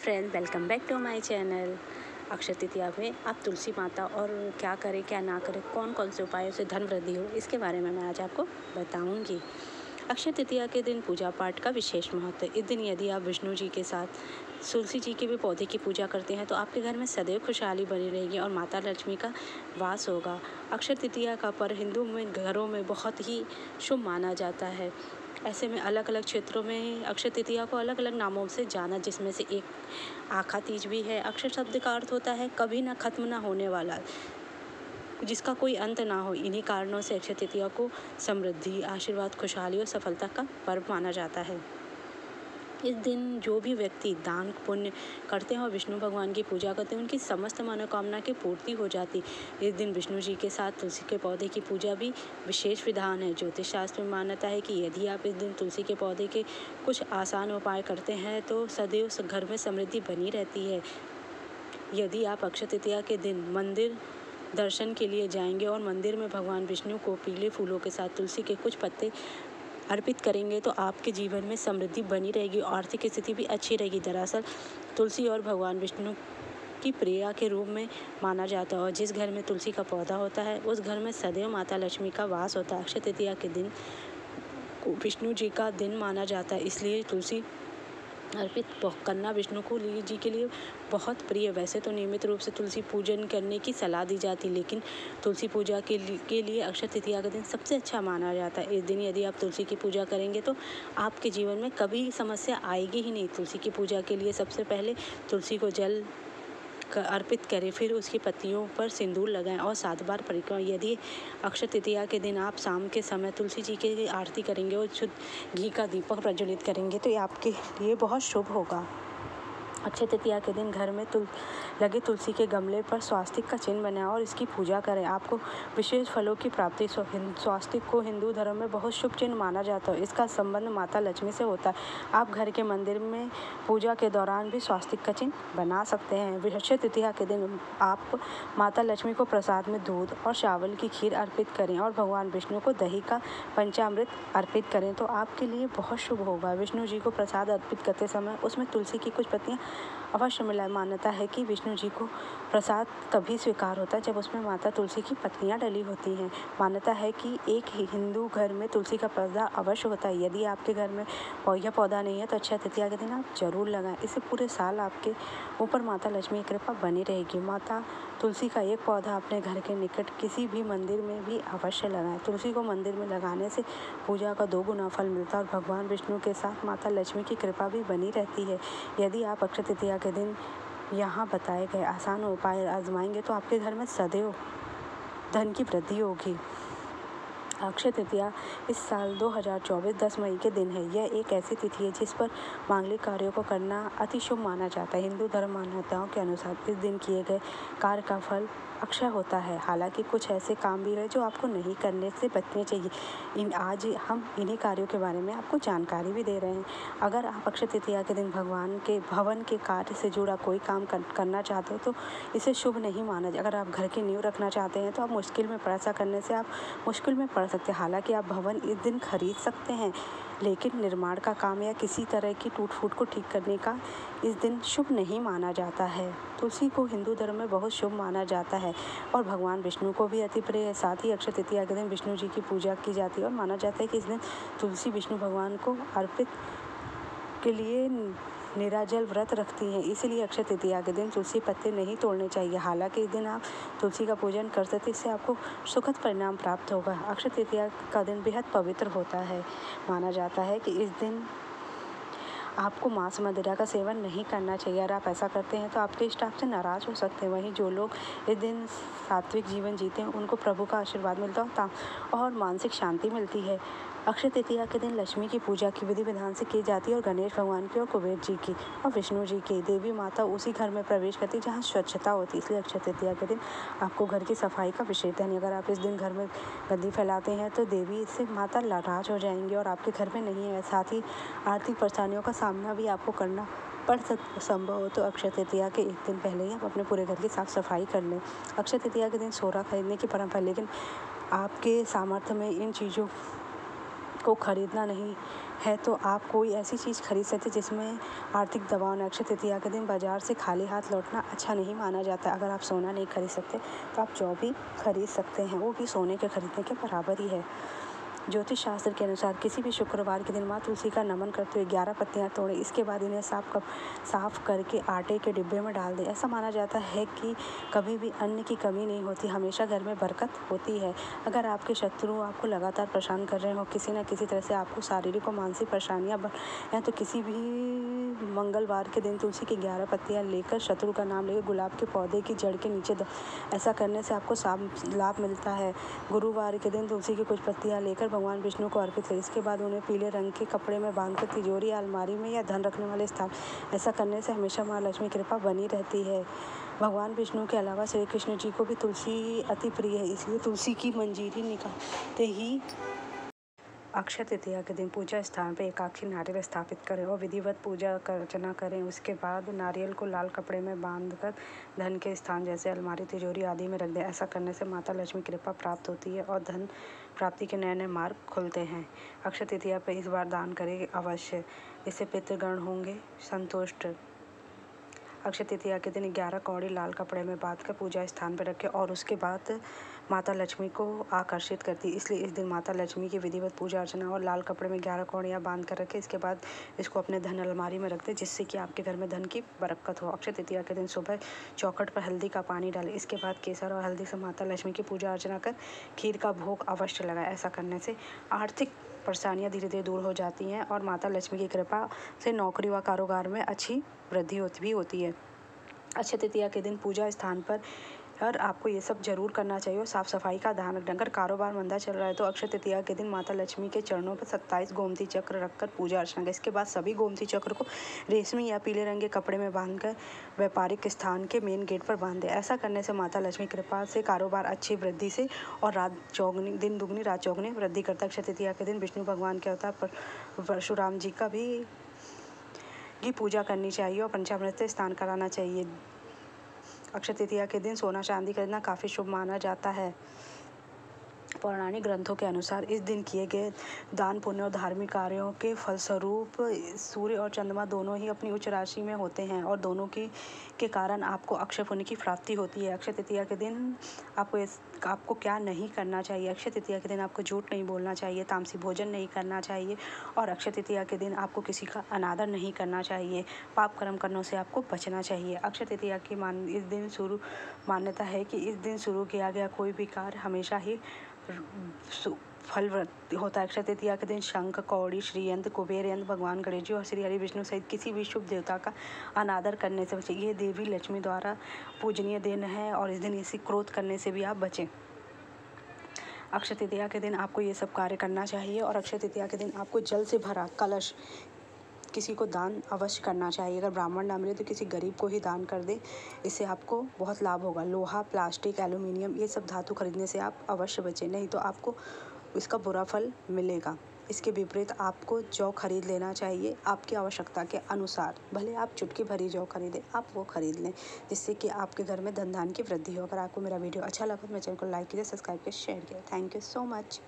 Friend, welcome back to my channel. Akshaya Tritiya में आप तुलसी माता और क्या करें क्या ना करें, कौन कौन से उपायों से धन वृद्धि हो, इसके बारे में मैं आज आपको बताऊंगी। अक्षय तृतीया के दिन पूजा पाठ का विशेष महत्व है। इस दिन यदि आप विष्णु जी के साथ तुलसी जी के भी पौधे की पूजा करते हैं तो आपके घर में सदैव खुशहाली बनी रहेगी और माता लक्ष्मी का वास होगा। अक्षय तृतीया का पर्व हिंदू में घरों में बहुत ही शुभ माना जाता है। ऐसे में अलग अलग क्षेत्रों में अक्षय तृतीया को अलग अलग नामों से जाना, जिसमें से एक आखा तीज भी है। अक्षय शब्द का अर्थ होता है कभी ना खत्म ना होने वाला, जिसका कोई अंत ना हो। इन्हीं कारणों से अक्षय तृतीया को समृद्धि, आशीर्वाद, खुशहाली और सफलता का पर्व माना जाता है। इस दिन जो भी व्यक्ति दान पुण्य करते हैं और विष्णु भगवान की पूजा करते हैं, उनकी समस्त मनोकामना की पूर्ति हो जाती। इस दिन विष्णु जी के साथ तुलसी के पौधे की पूजा भी विशेष विधान है। ज्योतिष शास्त्र में मान्यता है कि यदि आप इस दिन तुलसी के पौधे के कुछ आसान उपाय करते हैं तो सदैव घर में समृद्धि बनी रहती है। यदि आप अक्षय तृतीया के दिन मंदिर दर्शन के लिए जाएंगे और मंदिर में भगवान विष्णु को पीले फूलों के साथ तुलसी के कुछ पत्ते अर्पित करेंगे तो आपके जीवन में समृद्धि बनी रहेगी और आर्थिक स्थिति भी अच्छी रहेगी। दरअसल तुलसी और भगवान विष्णु की प्रिया के रूप में माना जाता है और जिस घर में तुलसी का पौधा होता है उस घर में सदैव माता लक्ष्मी का वास होता है। अक्षय तृतीया के दिन को विष्णु जी का दिन माना जाता है, इसलिए तुलसी अर्पित करना विष्णु को जी के लिए बहुत प्रिय। वैसे तो नियमित रूप से तुलसी पूजन करने की सलाह दी जाती, लेकिन तुलसी पूजा के लिए अक्षय तृतीया का दिन सबसे अच्छा माना जाता है। इस दिन यदि आप तुलसी की पूजा करेंगे तो आपके जीवन में कभी समस्या आएगी ही नहीं। तुलसी की पूजा के लिए सबसे पहले तुलसी को जल अर्पित करें, फिर उसकी पत्तियों पर सिंदूर लगाएं और 7 बार परिक्रमा। यदि अक्षय तृतीया के दिन आप शाम के समय तुलसी जी की आरती करेंगे और शुद्ध घी का दीपक प्रज्वलित करेंगे तो ये आपके लिए बहुत शुभ होगा। अक्षय तृतीया के दिन घर में लगे तुलसी के गमले पर स्वास्तिक का चिन्ह बनाएं और इसकी पूजा करें। आपको विशेष फलों की प्राप्ति। स्वास्तिक को हिंदू धर्म में बहुत शुभ चिन्ह माना जाता है। इसका संबंध माता लक्ष्मी से होता है। आप घर के मंदिर में पूजा के दौरान भी स्वास्तिक का चिन्ह बना सकते हैं। अक्षय तृतीया के दिन आप माता लक्ष्मी को प्रसाद में दूध और चावल की खीर अर्पित करें और भगवान विष्णु को दही का पंचामृत अर्पित करें तो आपके लिए बहुत शुभ होगा। विष्णु जी को प्रसाद अर्पित करते समय उसमें तुलसी की कुछ पत्तियाँ अवश्य मिलाएं। मान्यता है कि विष्णु जी को प्रसाद तभी स्वीकार होता है जब उसमें माता तुलसी की पत्तियां डली होती हैं। मान्यता है कि एक ही हिंदू घर में तुलसी का पौधा अवश्य होता है। यदि आपके घर में यह पौधा नहीं है तो अक्षय तृतीया के दिन आप जरूर लगाएं। इससे पूरे साल आपके ऊपर माता लक्ष्मी की कृपा बनी रहेगी। माता तुलसी का एक पौधा अपने घर के निकट किसी भी मंदिर में भी अवश्य लगाएं। तुलसी को मंदिर में लगाने से पूजा का 2 गुना फल मिलता है और भगवान विष्णु के साथ माता लक्ष्मी की कृपा भी बनी रहती है। यदि आप अक्षय तृतीया के दिन यहाँ बताए गए आसान उपाय आजमाएंगे तो आपके घर में सदैव धन की वृद्धि होगी। अक्षय तृतीया इस साल 2024 10 मई के दिन है। यह एक ऐसी तिथि है जिस पर मांगलिक कार्यों को करना अति शुभ माना जाता है। हिंदू धर्म मान्यताओं के अनुसार इस दिन किए गए कार्य का फल अक्षय होता है। हालांकि कुछ ऐसे काम भी है जो आपको नहीं करने से बचने चाहिए। आज हम इन्हीं कार्यों के बारे में आपको जानकारी भी दे रहे हैं। अगर आप अक्षय तृतीया के दिन भगवान के भवन के कार्य से जुड़ा कोई काम करना चाहते हो तो इसे शुभ नहीं माना जाए। अगर आप घर की नींव रखना चाहते हैं तो आप मुश्किल में ऐसा करने से आप मुश्किल में पड़ सकते हैं। हालांकि आप भवन इस दिन खरीद सकते हैं, लेकिन निर्माण का काम या किसी तरह की टूट फूट को ठीक करने का इस दिन शुभ नहीं माना जाता है। तुलसी को हिंदू धर्म में बहुत शुभ माना जाता है और भगवान विष्णु को भी अति प्रिय है। साथ ही अक्षय तृतीया के दिन विष्णु जी की पूजा की जाती है और माना जाता है कि इस दिन तुलसी विष्णु भगवान को अर्पित के लिए निराजल व्रत रखती हैं, इसलिए अक्षय तृतीया के दिन तुलसी पत्ते नहीं तोड़ने चाहिए। हालांकि इस दिन आप तुलसी का पूजन कर सकते, इससे आपको सुखद परिणाम प्राप्त होगा। अक्षय तृतीया का दिन बेहद पवित्र होता है। माना जाता है कि इस दिन आपको मांस मदिरा का सेवन नहीं करना चाहिए। अगर आप ऐसा करते हैं तो आपके इष्ट आपसे नाराज हो सकते हैं। वहीं जो लोग इस दिन सात्विक जीवन जीते हैं उनको प्रभु का आशीर्वाद मिलता है और मानसिक शांति मिलती है। अक्षय तृतीया के दिन लक्ष्मी की पूजा की विधि विधान से की जाती है और गणेश भगवान की और कुबेर जी की और विष्णु जी की। देवी माता उसी घर में प्रवेश करती है जहाँ स्वच्छता होती है, इसलिए अक्षय तृतीया के दिन आपको घर की सफाई का विशेष ध्यान। अगर आप इस दिन घर में गंदगी फैलाते हैं तो देवी से माता नाराज हो जाएंगी और आपके घर में नहीं है। साथ ही आर्थिक परेशानियों का सामना भी आपको करना पड़ सकता। संभव हो तो अक्षय तृतीया के एक दिन पहले ही आप अपने पूरे घर की साफ सफाई कर लें। अक्षय तृतीया के दिन सोना खरीदने की परंपरा है, लेकिन आपके सामर्थ्य में इन चीज़ों को खरीदना नहीं है तो आप कोई ऐसी चीज़ खरीद सकते हैं जिसमें आर्थिक दबाव न। अक्षय तृतीया के दिन बाजार से खाली हाथ लौटना अच्छा नहीं माना जाता। अगर आप सोना नहीं खरीद सकते तो आप जौ भी खरीद सकते हैं, वो भी सोने के खरीदने के बराबर ही है। ज्योतिष शास्त्र के अनुसार किसी भी शुक्रवार के दिन माँ तुलसी का नमन करते हुए 11 पत्तियां तोड़ें। इसके बाद इन्हें साफ करके आटे के डिब्बे में डाल दें। ऐसा माना जाता है कि कभी भी अन्न की कमी नहीं होती, हमेशा घर में बरकत होती है। अगर आपके शत्रु आपको लगातार परेशान कर रहे हो, किसी न किसी तरह से आपको शारीरिक और मानसिक परेशानियां या तो किसी भी मंगलवार के दिन तुलसी की 11 पत्तियां लेकर शत्रु का नाम लेकर गुलाब के पौधे की जड़ के नीचे ऐसा करने से आपको लाभ मिलता है। गुरुवार के दिन तुलसी की कुछ पत्तियां लेकर भगवान विष्णु को अर्पित करें। इसके बाद उन्हें पीले रंग के कपड़े में बांधकर तिजोरी या अलमारी में या धन रखने वाले स्थान, ऐसा करने से हमेशा माँ लक्ष्मी की कृपा बनी रहती है। भगवान विष्णु के अलावा श्री कृष्ण जी को भी तुलसी अति प्रिय है, इसलिए तुलसी की मंजीरी निकालते ही अक्षय तृतीया के दिन पूजा स्थान पर एकाक्षी नारियल स्थापित करें और विधिवत पूजा अर्चना करें। उसके बाद नारियल को लाल कपड़े में बांधकर धन के स्थान जैसे अलमारी, तिजोरी आदि में रख दें। ऐसा करने से माता लक्ष्मी की कृपा प्राप्त होती है और धन प्राप्ति के नए नए मार्ग खुलते हैं। अक्षय तृतीया पर इस बार दान करें अवश्य, इससे पितृगण होंगे संतुष्ट। अक्षय तृतीया के दिन 11 कौड़ी लाल कपड़े में बांधकर पूजा स्थान पर रखें और उसके बाद माता लक्ष्मी को आकर्षित करती है, इसलिए इस दिन माता लक्ष्मी की विधिवत पूजा अर्चना और लाल कपड़े में 11 कौड़ियाँ बांध कर रखें। इसके बाद इसको अपने धन अलमारी में रख दें, जिससे कि आपके घर में धन की बरकत हो। अक्षय तृतीया के दिन सुबह चौखट पर हल्दी का पानी डालें। इसके बाद केसर और हल्दी से माता लक्ष्मी की पूजा अर्चना कर खीर का भोग अवश्य लगाएं। ऐसा करने से आर्थिक परेशानियाँ धीरे धीरे दूर हो जाती हैं और माता लक्ष्मी की कृपा से नौकरी व कारोबार में अच्छी वृद्धि होती है। अक्षय तृतीया के दिन पूजा स्थान पर और आपको ये सब जरूर करना चाहिए और साफ सफाई का ध्यान रखना। अगर कारोबार मंदा चल रहा है तो अक्षय तृतीया के दिन माता लक्ष्मी के चरणों पर 27 गोमती चक्र रखकर पूजा अर्चना करें। इसके बाद सभी गोमती चक्र को रेशमी या पीले रंग के कपड़े में बांधकर व्यापारिक स्थान के मेन गेट पर बांध दें। ऐसा करने से माता लक्ष्मी कृपा से कारोबार अच्छी वृद्धि से और दिन दुगनी रात चौगुनी वृद्धि करता है। अक्षय तृतीया के दिन विष्णु भगवान के अवतार परशुराम जी की पूजा करनी चाहिए और पंचामृत से स्नान कराना चाहिए। अक्षय तृतीया के दिन सोना चांदी खरीदना काफ़ी शुभ माना जाता है। पौराणिक ग्रंथों के अनुसार इस दिन किए गए दान पुण्य और धार्मिक कार्यों के फलस्वरूप सूर्य और चंद्रमा दोनों ही अपनी उच्च राशि में होते हैं और दोनों के कारण आपको अक्षय पुण्य की प्राप्ति होती है। अक्षय तृतीया के दिन आपको क्या नहीं करना चाहिए? अक्षय तृतीया के दिन आपको झूठ नहीं बोलना चाहिए, तामसी भोजन नहीं करना चाहिए और अक्षय तृतीया के दिन आपको किसी का अनादर नहीं करना चाहिए। पाप कर्म करने से आपको बचना चाहिए। अक्षय तृतीया की मान्यता है कि इस दिन शुरू किया गया कोई भी कार्य हमेशा ही फल होता है। अक्षय तृतीया के दिन शंख, कौड़ी, श्रीयंत्र, कुबेर यंत्र, भगवान गणेश जी और श्री हरि विष्णु सहित किसी भी शुभ देवता का अनादर करने से बचें। ये देवी लक्ष्मी द्वारा पूजनीय दिन है और इस दिन इसी क्रोध करने से भी आप बचें। अक्षय तृतीया के दिन आपको ये सब कार्य करना चाहिए और अक्षय तृतीया के दिन आपको जल से भरा कलश किसी को दान अवश्य करना चाहिए। अगर ब्राह्मण ना मिले तो किसी गरीब को ही दान कर दे, इससे आपको बहुत लाभ होगा। लोहा, प्लास्टिक, एल्यूमिनियम ये सब धातु खरीदने से आप अवश्य बचें, नहीं तो आपको इसका बुरा फल मिलेगा। इसके विपरीत आपको जौ खरीद लेना चाहिए आपकी आवश्यकता के अनुसार। भले आप चुटकी भरी जौ खरीदें, आप वो खरीद लें, जिससे कि आपके घर में धन धान्य की वृद्धि हो। अगर आपको मेरा वीडियो अच्छा लगा तो मेरे चैनल को लाइक कीजिए, सब्सक्राइब कीजिए, शेयर कीजिए। Thank you so much.